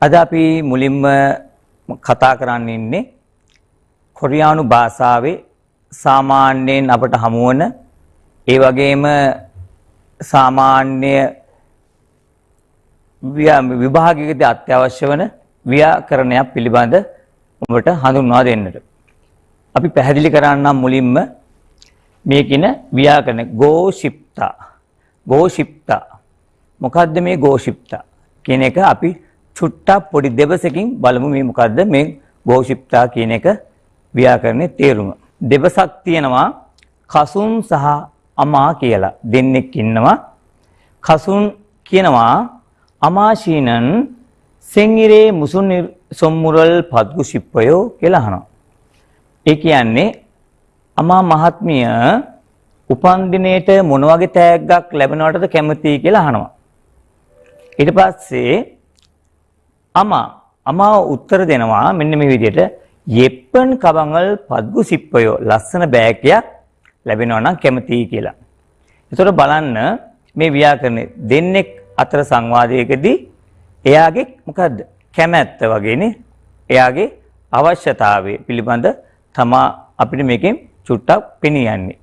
අද අපි මුලින්ම කතා කරන්න ඉන්නේ කොරියානු භාෂාවේ සාමාන්‍යයෙන් අපට හමු වන ඒ වගේම සාමාන්‍ය විභාගයකදී අත්‍යවශ්‍ය වන ව්‍යාකරණයක් පිළිබඳ ඔබට හඳුන්වා දෙන්නට. අපි පැහැදිලි කරන්නම් මුලින්ම මේ කියන ව්‍යාකරණ ගෝෂිප්තා. ගෝෂිප්තා. මොකද්ද මේ ගෝෂිප්තා කියන එක අපි චුට්ටක් පොඩි දෙබසකින් බලමු මේ මොකද්ද මේ ගෝෂිප්තා කියන එක ව්‍යාකරණයේ තේරුම. දෙබසක් තියෙනවා කසුන් සහ අමා කියලා දෙන්නෙක් ඉන්නවා. කසුන් කියනවා අමාශීනන් සෙන්ගිරේ මුසුන් සොම්මුරල් පද්ගු ශිප්පයෝ කියලා අහනවා. ඒ කියන්නේ අමා මහත්මිය උපන් දිනේට මොන වගේ තෑග්ගක් ලැබෙනවටද කැමතියි කියලා අහනවා. ඊට පස්සේ අමා උත්තර දෙනවා මෙන්න මේ විදිහට යෙප්පන් කබංගල් පද්ගු ශිප්පයෝ ලස්සන බෑගයක් ලැබෙනවා නම් කැමතියි කියලා. ඒතකොට බලන්න මේ ව්‍යාකරණේ දෙන්නෙක් අතර සංවාදයකදී එයාගේ මොකද්ද කැමැත්ත වගේනේ එයාගේ අවශ්‍යතාවය පිළිබඳ තමා අපිට මේකෙන් චුට්ටක් පෙනී යන්නේ.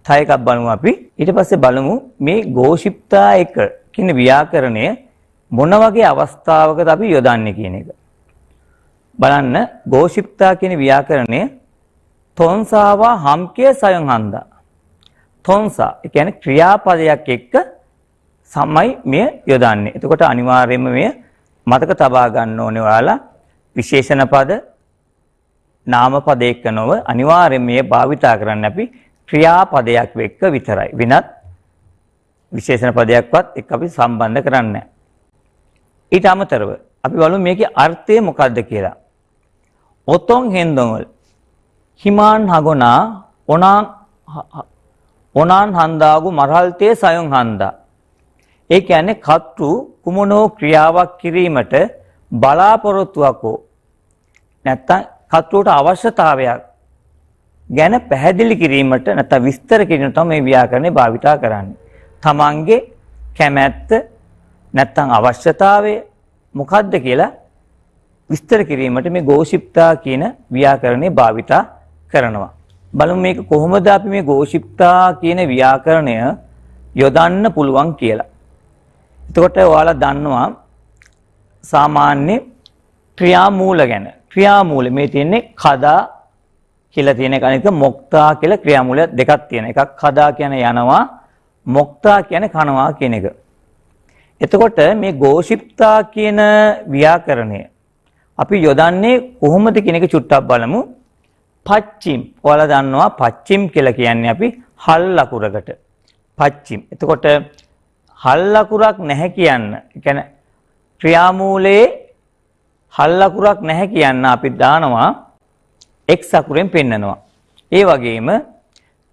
තව එකක් බලමු අපි. ඊට පස්සේ බලමු මේ ගෝෂිප්තා එක කියන ව්‍යාකරණය මොන වගේ අවස්ථාවකද අපි යොදන්නේ කියන එක. බලන්න ගෝෂිප්තා කියන ව්‍යාකරණය තොන්සාවා හම්කේ සයන් හන්දා. තොන්සා ඒ කියන්නේ ක්‍රියාපදයක් එක්ක සමයි මෙය යොදන්නේ. එතකොට අනිවාර්යයෙන්ම මෙය මතක තබා ගන්න ඕනේ ඔයාලා විශේෂණ පද නාම පද එක්ක නොව අනිවාර්යයෙන් මේ භාවිතා කරන්න අපි ක්‍රියාපදයක් එක්ක විතරයි. වෙනත් විශේෂණ පදයක්වත් එක්ක අපි සම්බන්ධ කරන්නේ නැහැ. ඊට අමතරව අපි බලමු මේකේ අර්ථය මොකක්ද කියලා. ඔතොන් හෙන්දොන්වල හිමාන් හගොනා ඔනාන් හන්දාගු මරහල්තේ සයොන් හන්දා. ඒ කියන්නේ කත්තු කුමනෝ ක්‍රියාවක් කිරීමට බලාපොරොත්තුවක් හෝ නැත්නම් කත්තුවට අවශ්‍යතාවයක් ගැන පැහැදිලි කිරීමට නැත්නම් විස්තර කිරීමට තමයි මේ ව්‍යාකරණය භාවිතා කරන්නේ. තමන්ගේ කැමැත්ත නැත්නම් අවශ්‍යතාවය මොකක්ද කියලා විස්තර කිරීමට මේ ගෝෂිප්තා කියන ව්‍යාකරණය භාවිතා කරනවා. බලමු මේක කොහොමද අපි මේ ගෝෂිප්තා කියන ව්‍යාකරණය යොදන්න පුළුවන් කියලා. එතකොට ඔයාලා දන්නවා සාමාන්‍ය ක්‍රියාමූල ගැන. ක්‍රියාමූල මේ තියෙන්නේ කදා කියලා තියෙන එක අනික මොක්තා කියලා ක්‍රියාමූල දෙකක් තියෙනවා. එකක් කදා කියන්නේ යනවා, මොක්තා කියන්නේ කනවා කියන එක. එතකොට මේ ගෝෂිප්තා කියන ව්‍යාකරණය අපි යොදන්නේ කොහොමද කියන එක චුට්ටක් බලමු. පච්චිම්. ඔයාලා දන්නවා පච්චිම් කියලා කියන්නේ අපි හල් ලකුරකට. පච්චිම්. එතකොට හල් ලකුරක් නැහැ කියන්න. ඒ කියන්නේ ක්‍රියාමූලයේ හල් ලකුරක් නැහැ කියන්න අපි දානවා x අකුරෙන් පෙන්නනවා. ඒ වගේම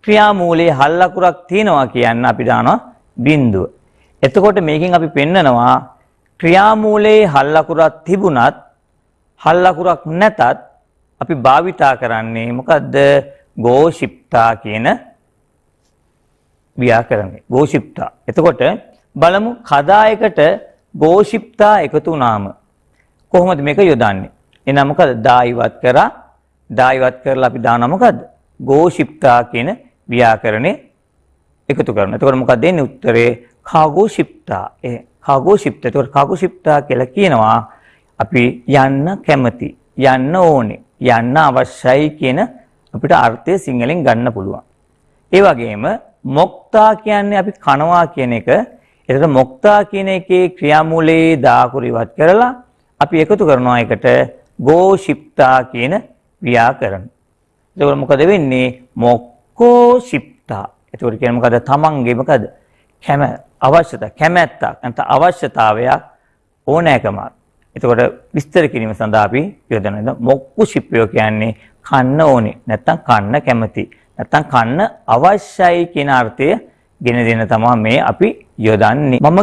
ක්‍රියාමූලයේ හල් ලකුරක් තියෙනවා කියන්න අපි දානවා බිඳුව. එතකොට මේකෙන් අපි පෙන්නනවා ක්‍රියාමූලයේ හල් ලකුරක් තිබුණත් හල් ලකුරක් නැතත් අපි භාවිතා කරන්නේ මොකද්ද? ගෝෂිප්තා කියන ව්‍යාකරණය. ගෝෂිප්තා. එතකොට බලමු කදායකට ගෝෂිප්තා එකතු වුණාම කොහොමද මේක යොදන්නේ? එහෙනම් මොකද? දායිවත් කරා. දායිවත් කරලා අපි දානවා මොකද්ද? ගෝෂිප්තා කියන ව්‍යාකරණය එකතු කරනවා. එතකොට මොකක්ද එන්නේ උත්තරේ? කාගෝෂිප්තා. කාගෝෂිප්තා. එතකොට කාගෝෂිප්තා කියලා කියනවා අපි යන්න කැමති, යන්න ඕනේ, යන්න අවශ්‍යයි කියන අපිට අර්ථය සිංහලෙන් ගන්න පුළුවන්. ඒ වගේම මොක්තා කියන්නේ අපි කනවා කියන එක. එතකොට මොක්තා කියන එකේ ක්‍රියාමූලයේ දාකුරු ඉවත් කරලා අපි එකතු කරනවා එකට ගෝෂිප්තා කියන ව්‍යාකරණ. එතකොට මොකද වෙන්නේ? මොක්කෝෂිප්තා. එතකොට කියන්නේ මොකද? තමන්ගේ මොකද? අවශ්‍යතාව, කැමැත්තක් නැත්නම් අවශ්‍යතාවයක් ඕනෑකමක්. එතකොට විස්තර කිරීම සඳහා අපි යොදන මොක්කු ශිප්පයෝ කියන්නේ කන්න ඕනේ නැත්නම් කන්න කැමති නැත්නම් කන්න අවශ්‍යයි කියන අර්ථය ගෙන දෙන තමයි මේ අපි යොදන්නේ. මම